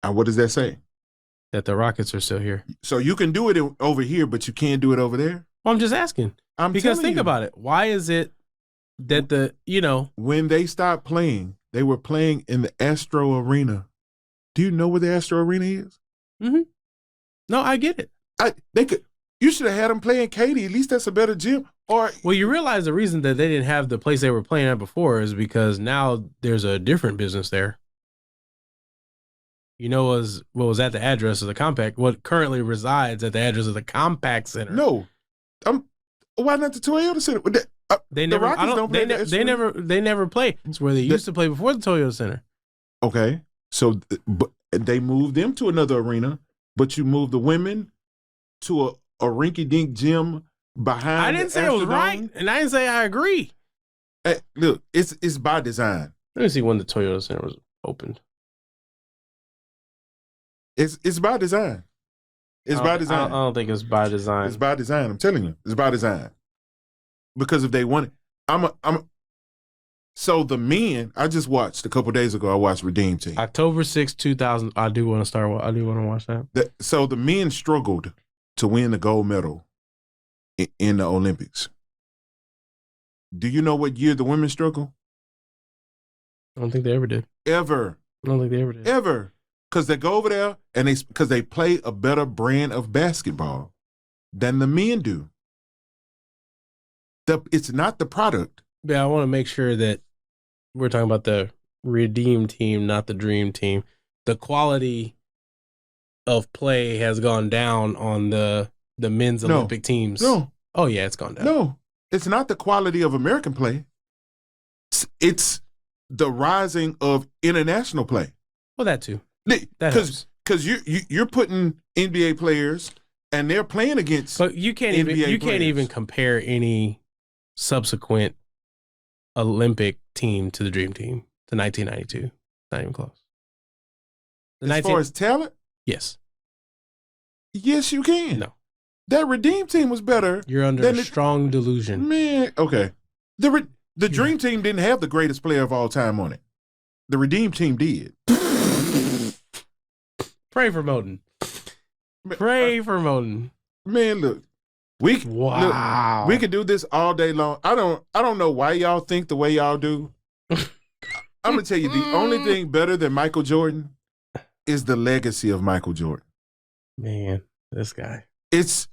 What does that say? That the Rockets are still here. So you can do it over here, but you can't do it over there? Well, I'm just asking. Because think about it. Why is it that when they stopped playing, they were playing in the Astro Arena. Do you know where the Astro Arena is? Mm-hmm. No, I get it. You should have had them playing Katy. At least that's a better gym. Well, you realize the reason that they didn't have the place they were playing at before is because now there's a different business there. What was at the address of the Compact? What currently resides at the address of the Compact Center? No, why not the Toyota Center? They never play. It's where they used to play before the Toyota Center. Okay, so they moved them to another arena, but you moved the women to a rinky-dink gym behind. I didn't say it was right, and I didn't say I agree. Hey, look, it's by design. Let me see when the Toyota Center was opened. It's by design. It's by design. I don't think it's by design. It's by design. I'm telling you, it's by design. because if they want it, so the men, I just watched a couple days ago, I watched Redeem Team. October 6, 2000. I do want to watch that. So the men struggled to win the gold medal in the Olympics. Do you know what year the women struggled? I don't think they ever did. Ever. I don't think they ever did. Ever. Because they go over there and because they play a better brand of basketball than the men do. It's not the product. Yeah, I want to make sure that we're talking about the Redeem Team, not the Dream Team. The quality of play has gone down on the men's Olympic teams. No. Oh, yeah, it's gone down. No. It's not the quality of American play. It's the rising of international play. Well, that too. Because you're putting NBA players and they're playing against. But you can't even compare any subsequent Olympic team to the Dream Team to 1992. Not even close. As far as talent, yes, you can. No, that Redeem Team was better. You're under a strong delusion, man. Okay, the Dream Team didn't have the greatest player of all time on it. The Redeem Team did. Pray for Moten. Pray for Moten. Man, look, we could do this all day long. I don't know why y'all think the way y'all do. I'm gonna tell you, the only thing better than Michael Jordan is the legacy of Michael Jordan. Man, this guy. It's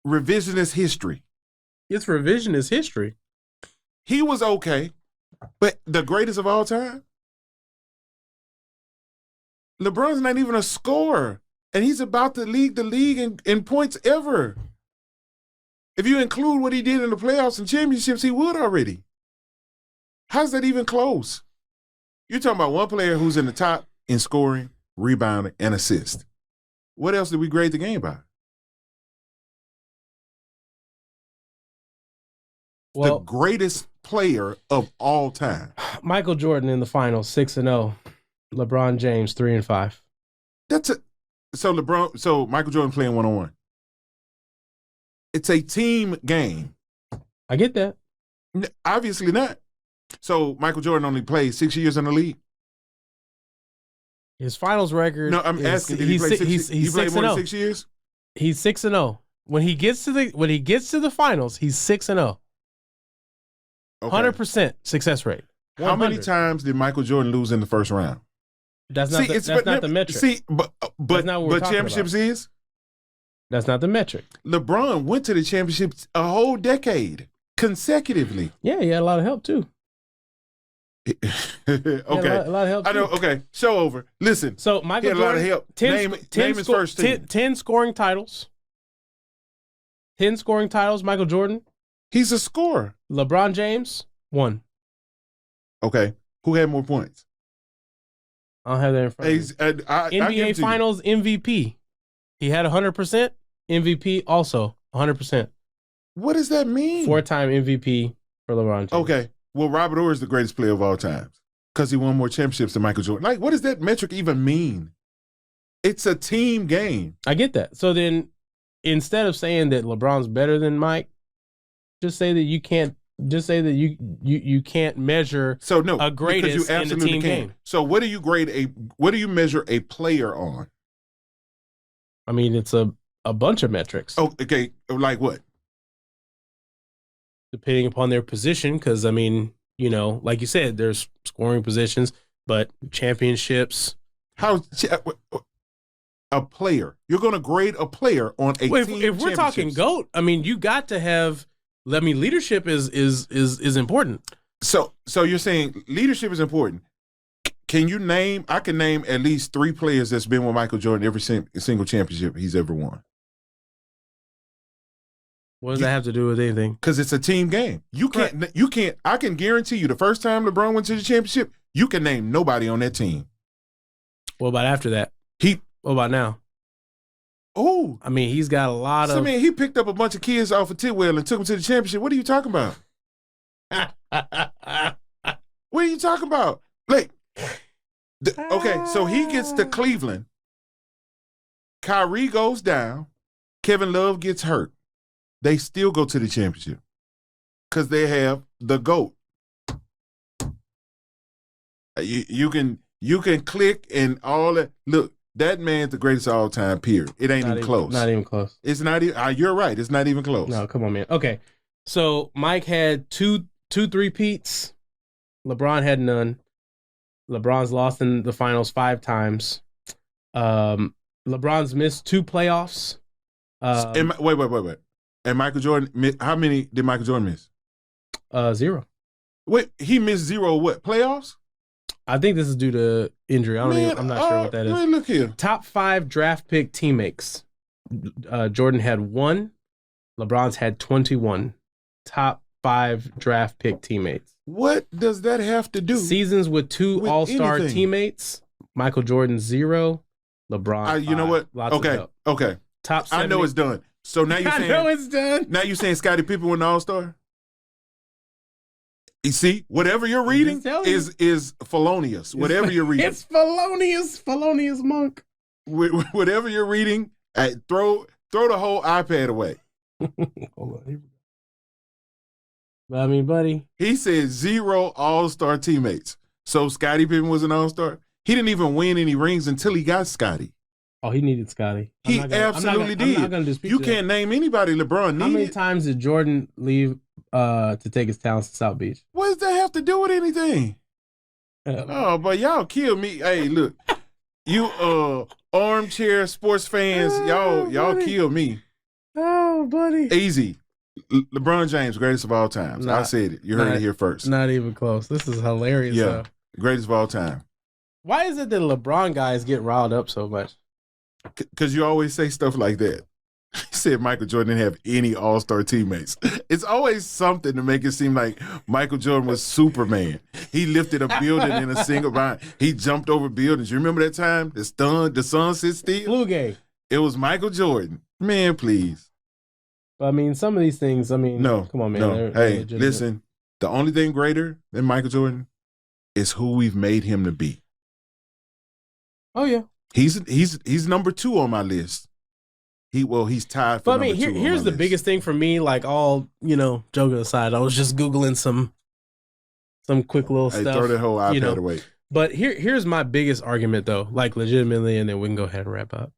revisionist history. It's revisionist history. He was okay, but the greatest of all time? LeBron's not even a scorer, and he's about to lead the league in points ever. If you include what he did in the playoffs and championships, he would already. How's that even close? You're talking about one player who's in the top in scoring, rebounding, and assist. What else did we grade the game by? Well, the greatest player of all time. Michael Jordan in the finals, 6-0. LeBron James, 3-5. So Michael Jordan playing 1-on-1. It's a team game. I get that. Obviously not. So Michael Jordan only played 6 years in the league. His finals record. No, I'm asking. Did he play he played more than 6 years? He's 6-0. When he gets to the finals, he's 6-0. 100% success rate. 100. How many times did Michael Jordan lose in the first round? That's not the metric. See, but championships is? That's not the metric. LeBron went to the championships a whole decade consecutively. Yeah, he had a lot of help too. Okay, a lot of help. I know. Okay, show over. Listen. So Michael Jordan, a lot of help. 10 his first team. 10 scoring titles. 10 scoring titles. Michael Jordan. He's a scorer. LeBron James 1. Okay, who had more points? I don't have that in front of me. NBA Finals MVP. He had 100%. MVP also 100%. What does that mean? 4-time MVP for LeBron James. Okay. Well, Robert Orr is the greatest player of all time because he won more championships than Michael Jordan. Like, what does that metric even mean? It's a team game. I get that. So then, instead of saying that LeBron's better than Mike, just say that you can't. Just say that you can't measure a greatest in the team game. So what do you what do you measure a player on? I mean, it's a bunch of metrics. Oh, okay. Like what? Depending upon their position, because I mean, like you said, there's scoring positions, but championships. How a player? You're going to grade a player on a team. If we're talking GOAT, I mean, you got to have. Leadership is important. So you're saying leadership is important. Can you name? I can name at least 3 players that's been with Michael Jordan every single championship he's ever won. What does that have to do with anything? Because it's a team game. You can't. I can guarantee you, the first time LeBron went to the championship, you can name nobody on that team. What about after that? What about now? Oh, I mean, he's got a lot of. I mean, he picked up a bunch of kids off of Tidwell and took them to the championship. What are you talking about? What are you talking about? Like, okay, so he gets to Cleveland. Kyrie goes down. Kevin Love gets hurt. They still go to the championship. Because they have the GOAT. You can click and all that. Look, that man's the greatest of all time, period. It ain't even close. Not even close. It's not even, you're right. It's not even close. No, come on, man. Okay. So Mike had two three-peats. LeBron had none. LeBron's lost in the finals 5 times. LeBron's missed 2 playoffs. Wait. And Michael Jordan, how many did Michael Jordan miss? 0. Wait, he missed 0 what? Playoffs? I think this is due to injury. I'm not sure what that is. Man, look here. Top 5 draft pick teammates. Jordan had 1. LeBron's had 21. Top 5 draft pick teammates. What does that have to do? Seasons with 2 all-star teammates. Michael Jordan 0. LeBron. You know what? Okay. Top 70. I know it's done. So now you're saying I know it's done. Now you're saying Scottie Pippen won the All-Star? You see, whatever you're reading is felonious. Whatever you're reading. It's felonious monk. Whatever you're reading, throw the whole iPad away. Hold on. I mean, buddy. He said 0 All-Star teammates. So Scottie Pippen was an All-Star? He didn't even win any rings until he got Scottie. Oh, he needed Scottie. He absolutely did. I'm not going to dispute You can't name anybody LeBron needed. How many times did Jordan leave to take his talents to South Beach? What does that have to do with anything? Oh, but y'all kill me. Hey, look. You armchair sports fans, y'all kill me. Oh, buddy. Easy. LeBron James, greatest of all time. I said it. You heard it here first. Not even close. This is hilarious. Yeah, greatest of all time. Why is it that LeBron guys get riled up so much? Because you always say stuff like that. He said Michael Jordan didn't have any all-star teammates. It's always something to make it seem like Michael Jordan was Superman. He lifted a building in a single round. He jumped over buildings. You remember that time? The sun sit still? Flu game. It was Michael Jordan. Man, please. I mean, some of these things, no. Come on, man. No. Hey, listen, the only thing greater than Michael Jordan is who we've made him to be. Oh, yeah. He's number 2 on my list. He's tied for number 2 here's the list. biggest thing for me, like all, joking aside, I was just Googling some quick little stuff. Throw that whole iPad away. But here's my biggest argument, though, like legitimately, and then we can go ahead and wrap up,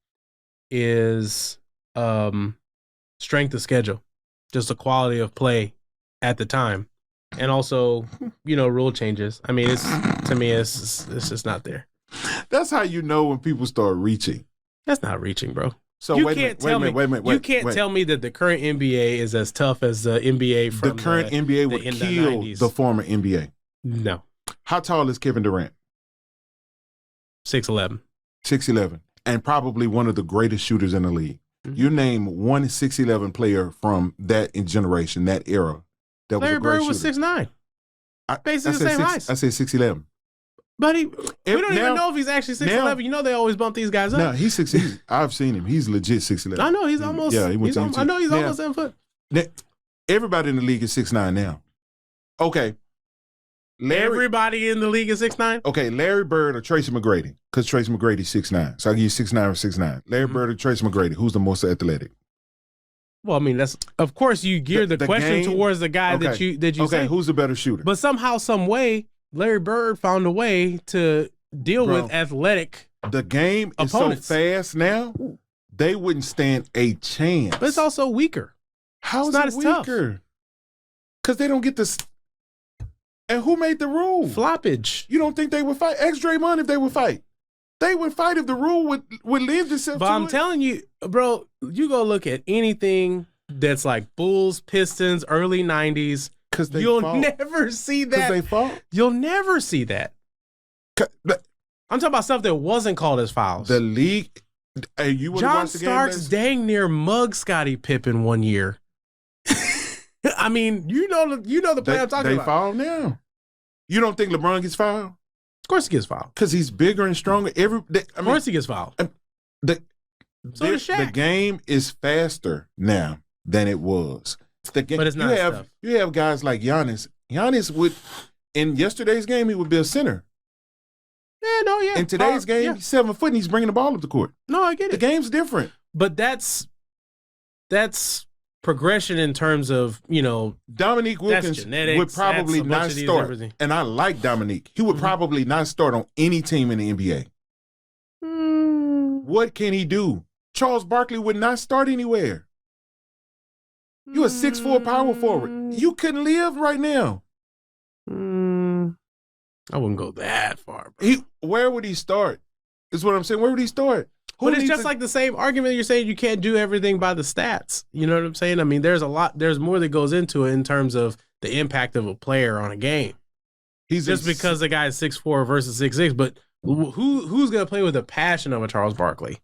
is strength of schedule, just the quality of play at the time. And also, rule changes. I mean, to me, it's just not there. That's how you know when people start reaching. That's not reaching, bro. So wait a minute. You can't tell me that the current NBA is as tough as the NBA from the current NBA would kill the former NBA. No. How tall is Kevin Durant? 6'11". 6'11", and probably one of the greatest shooters in the league. Mm-hmm. You name one 6'11" player from that generation, that era. That Larry was a great Bird was shooter. 6'9". Basically the same height. I say 6'11". But we don't even know if he's actually 6'11". They always bump these guys up. No, he's 6'11". I've seen him. He's legit 6'11". I know he's almost. Yeah, I know he's almost 7 foot. Everybody in the league is 6'9" now. Okay, everybody in the league is 6'9". Okay, Larry Bird or Tracy McGrady, because Tracy McGrady's 6'9". So I give you 6'9" or 6'9". Larry Bird or Tracy McGrady, who's the most athletic? Well, I mean, that's of course you gear the question towards the guy that you say. Who's the better shooter? But somehow, some way, Larry Bird found a way to deal with athletic. The game opponents. Is so fast now, they wouldn't stand a chance. But it's also weaker. How is it weaker? Because they don't get this. And who made the rule? Floppage. You don't think they would fight? Ask Draymond if they would fight. They would fight if the rule would lend itself to it. But I'm telling you, bro, you go look at anything that's like Bulls, Pistons, early 90s. You'll never see that. Because they fought? You'll never see that. I'm talking about stuff that wasn't called as fouls. The league. Hey, you would John watch the game Starks dang near mugged Scottie Pippen one year. I mean, you know the play I'm talking about. They foul now. You don't think LeBron gets fouled? Of course he gets fouled. Because he's bigger and stronger. Of course he gets fouled. So does Shaq. The game is faster now than it was. But it's not you have guys like Giannis. Giannis would, in yesterday's game, he would be a center. Yeah. In today's game, he's 7 foot and he's bringing the ball up the court. No, I get it. The game's different. But that's progression in terms of, Dominique Wilkins genetics, would probably that's a bunch not of these start. everything. And I like Dominique. He would probably not start on any team in the NBA. What can he do? Charles Barkley would not start anywhere. You a 6'4" power forward. You couldn't live right now. I wouldn't go that far, bro. Where would he start? Is what I'm saying. Where would he start? But it's just like the same argument you're saying you can't do everything by the stats. You know what I'm saying? I mean, there's more that goes into it in terms of the impact of a player on a game. Just because the guy is 6'4" versus 6'6", but who's going to play with the passion of a Charles Barkley?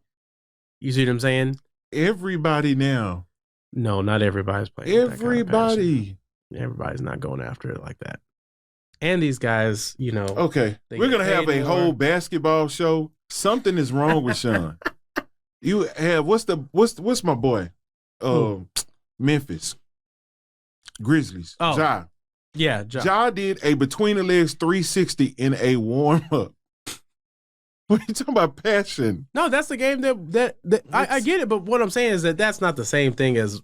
You see what I'm saying? Everybody now. No, not everybody's playing. Everybody. Everybody's not going after it like that. And these guys, Okay, we're gonna have a whole basketball show. Something is wrong with Shawn. You have what's my boy? Memphis Grizzlies. Oh, Ja. Yeah, Ja did a between the legs 360 in a warm up. What are you talking about passion? No, that's the game that I get it, but what I'm saying is that that's not the same thing as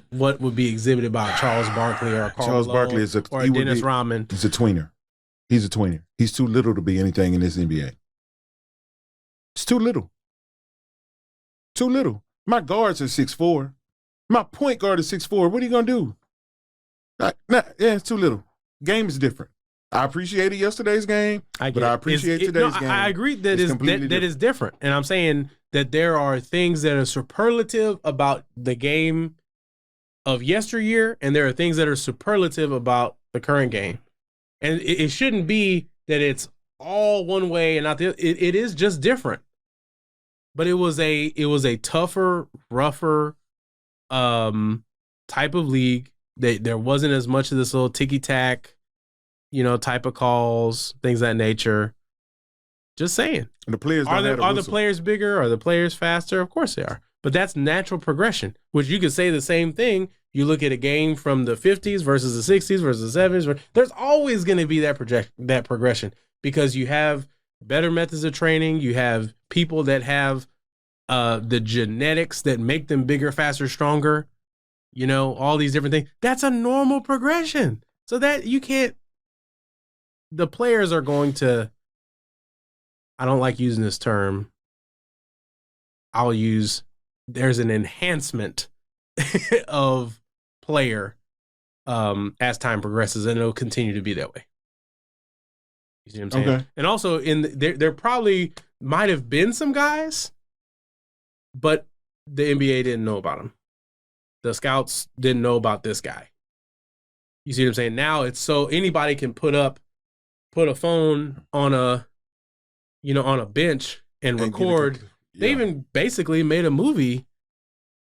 what would be exhibited by Charles Barkley or Charles Barkley is or Dennis Rodman. He's a tweener. He's too little to be anything in this NBA. It's too little. Too little. My guards are 6'4". My point guard is 6'4". What are you gonna do? It's too little. Game is different. I appreciated yesterday's game, but I appreciate today's game. I agree that is different. And I'm saying that there are things that are superlative about the game of yesteryear, and there are things that are superlative about the current game. And it shouldn't be that it's all one way and not the other. It is just different. But it was a tougher, rougher type of league. There wasn't as much of this little ticky-tack, type of calls, things of that nature. Just saying. And the players are the players bigger? Are the players faster? Of course they are. But that's natural progression, which you could say the same thing. You look at a game from the 50s versus the 60s versus the 70s. There's always going to be that progression because you have better methods of training. You have people that have the genetics that make them bigger, faster, stronger. All these different things. That's a normal progression. So that you can't. The players are going to, I don't like using this term. There's an enhancement of player as time progresses, and it'll continue to be that way. You see what I'm saying? Okay. And also, there probably might have been some guys, but the NBA didn't know about them. The scouts didn't know about this guy. You see what I'm saying? Now it's so anybody can put a phone on a bench and record. They even basically made a movie.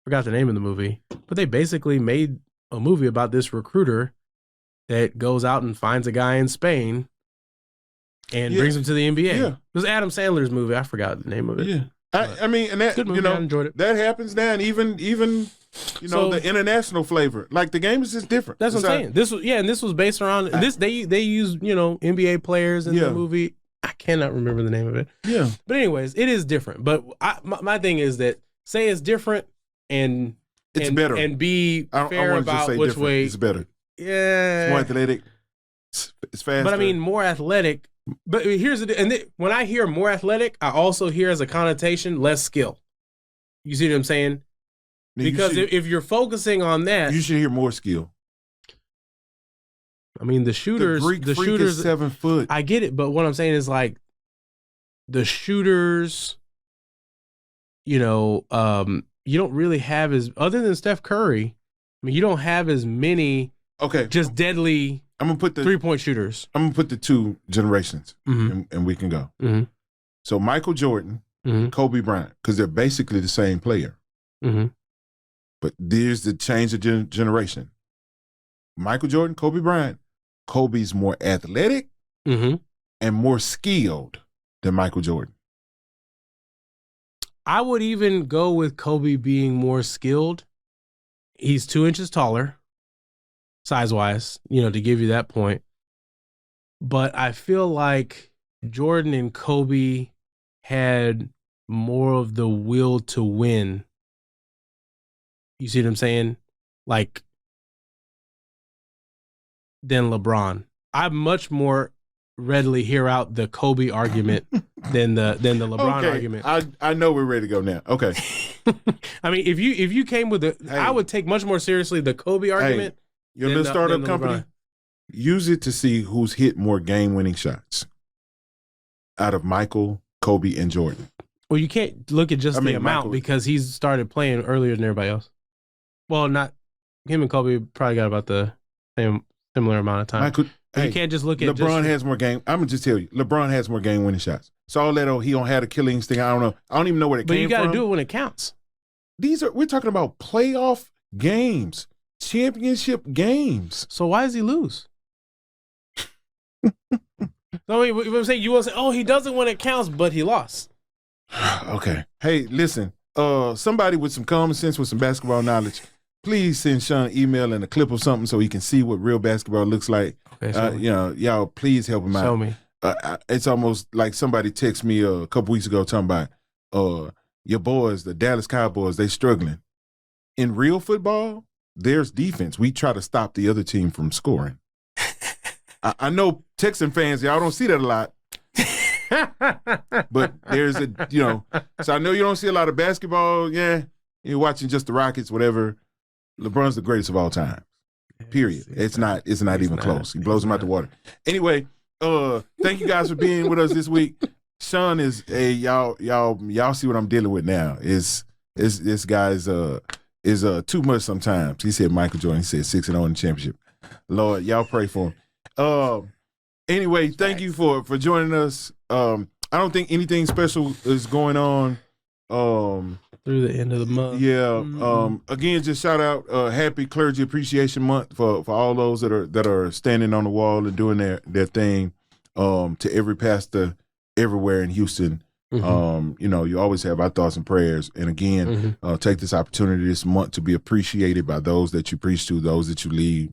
Forgot the name of the movie, but they basically made a movie about this recruiter that goes out and finds a guy in Spain and brings him to the NBA. Yeah. It was Adam Sandler's movie. I forgot the name of it. Yeah. I mean, and that, good movie. I enjoyed it. That happens now, and even the international flavor. Like the game is just different. That's what I'm saying. And this was based around this. They use NBA players in the movie. I cannot remember the name of it. Yeah. But anyways, it is different. But my thing is that say it's different and it's better and be fair about which different. way it's better. Yeah. It's more athletic. It's faster. But I mean, more athletic. But here's when I hear more athletic, I also hear as a connotation less skill. You see what I'm saying? Because if you're focusing on that, you should hear more skill. I mean, the shooters is 7 foot. I get it, but what I'm saying is like the shooters. You don't really have other than Steph Curry. I mean, you don't have as many. Okay, just deadly. I'm gonna put the 3-point shooters. I'm gonna put the two generations, and we can go. Mm-hmm. So Michael Jordan, Kobe Bryant, because they're basically the same player. Mm-hmm. But there's the change of generation. Michael Jordan, Kobe Bryant. Kobe's more athletic and more skilled than Michael Jordan. I would even go with Kobe being more skilled. He's 2 inches taller, size-wise, to give you that point. But I feel like Jordan and Kobe had more of the will to win. You see what I'm saying? like than LeBron. I much more readily hear out the Kobe argument than the LeBron argument. I know we're ready to go now. Okay. I mean, if you came with I would take much more seriously the Kobe argument. Your little startup company, use it to see who's hit more game-winning shots out of Michael, Kobe, and Jordan. Well, you can't look at just the amount because he's started playing earlier than everybody else. Well, not him and Kobe probably got about the same similar amount of time. You can't just look at LeBron has more game. I'm gonna just tell you, LeBron has more game-winning shots. So all that he don't have a killing instinct. I don't know. I don't even know where it came from. But you got to do it when it counts. We're talking about playoff games, championship games. So why does he lose? No, I'm saying you want to say, oh, he doesn't when it counts, but he lost. Okay. Hey, listen. Somebody with some common sense, with some basketball knowledge, please send Shawn an email and a clip of something so he can see what real basketball looks like. Okay, y'all please help him out. Show me. It's almost like somebody texted me a couple weeks ago talking about your boys, the Dallas Cowboys, they struggling. In real football, there's defense. We try to stop the other team from scoring. I know Texan fans, y'all don't see that a lot. But there's so I know you don't see a lot of basketball. Yeah, you're watching just the Rockets, whatever. LeBron's the greatest of all time. Period. It's not even close. He blows them out the water. Anyway, thank you guys for being with us this week. Shawn is y'all see what I'm dealing with now. This guy's too much sometimes. He said Michael Jordan, he said 6-0 in the championship. Lord, y'all pray for him. Anyway, thank you for joining us. I don't think anything special is going on. Through the end of the month. Yeah. Again, just shout out Happy Clergy Appreciation Month for all those that are standing on the wall and doing their thing. To every pastor everywhere in Houston. Mm-hmm. You always have our thoughts and prayers. And again, take this opportunity this month to be appreciated by those that you preach to, those that you lead.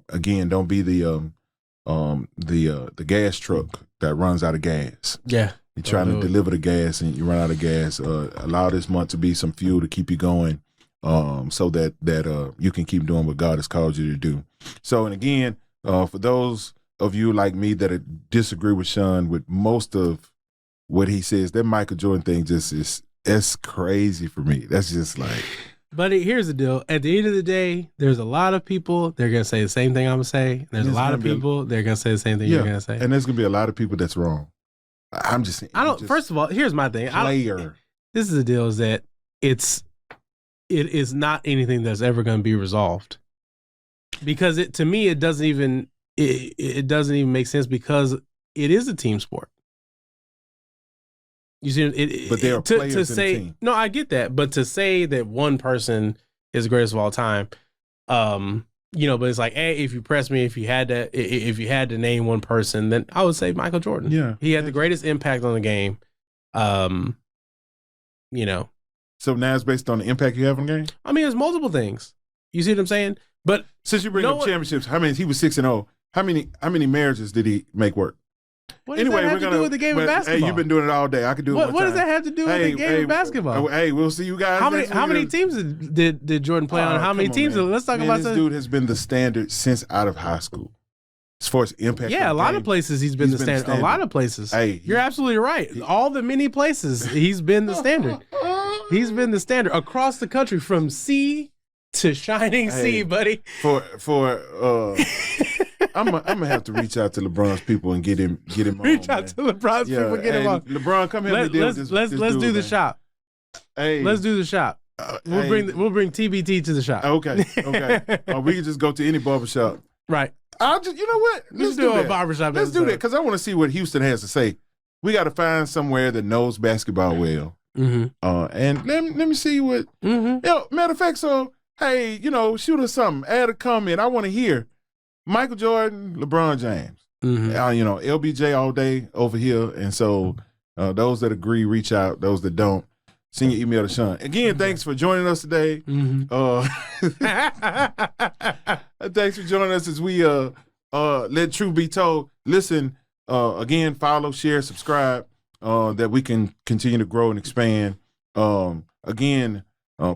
Again, don't be the gas truck that runs out of gas. Yeah. You're trying to deliver the gas and you run out of gas. Allow this month to be some fuel to keep you going, so that you can keep doing what God has called you to do. So, and again, for those of you like me that disagree with Shawn with most of what he says, that Michael Jordan thing it's crazy for me. That's just like. But here's the deal. At the end of the day, there's a lot of people, they're going to say the same thing I'm going to say. There's a lot of people, they're going to say the same thing you're going to say. And there's going to be a lot of people that's wrong. I'm just saying. First of all, here's my thing. This is the deal, is that it is not anything that's ever going to be resolved. Because to me, it doesn't even make sense, because it is a team sport. You see, but there are players in the team. No, I get that, but to say that one person is the greatest of all time, but it's like, hey, if you press me, if you had to name one person, then I would say Michael Jordan. Yeah, he had the greatest impact on the game. So now it's based on the impact you have on the game. I mean, there's multiple things. You see what I'm saying? But since you bring up championships, he was 6-0. How many marriages did he make work? What does that have to do with the game of basketball? Hey, you've been doing it all day. I could do it. What does that have to do with the game of basketball? Hey, we'll see you guys. How many teams did Jordan play on? How many teams? Let's talk about this. Dude has been the standard since out of high school, as far as impact. Yeah, a lot of places he's been the standard. A lot of places. Hey, you're absolutely right. All the many places he's been the standard. He's been the standard across the country, from sea to shining sea, buddy. I'm gonna have to reach out to LeBron's people and get him reach out to LeBron's people and get him on. LeBron, come here. Let's do the shop. Hey, let's do the shop. We'll bring TBT to the shop. Okay. We can just go to any barbershop. Right. I'll just, you know what? Let's do a barbershop. Let's do that, because I want to see what Houston has to say. We got to find somewhere that knows basketball well. Mm-hmm. And let me see what. Mm-hmm. Matter of fact, so hey, shoot us something. Add a comment. I want to hear. Michael Jordan, LeBron James. Mm-hmm. LBJ all day over here. And so those that agree, reach out. Those that don't, send your email to Shawn. Again, thanks for joining us today. Mm-hmm. Thanks for joining us as we let truth be told. Listen, again, follow, share, subscribe, that we can continue to grow and expand. Again,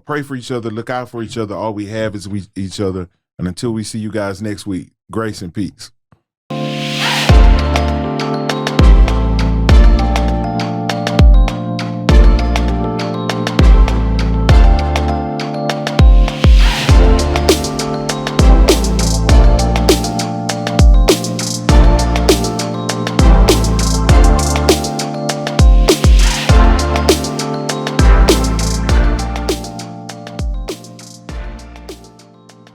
Pray for each other. Look out for each other. All we have is each other. And until we see you guys next week, grace and peace.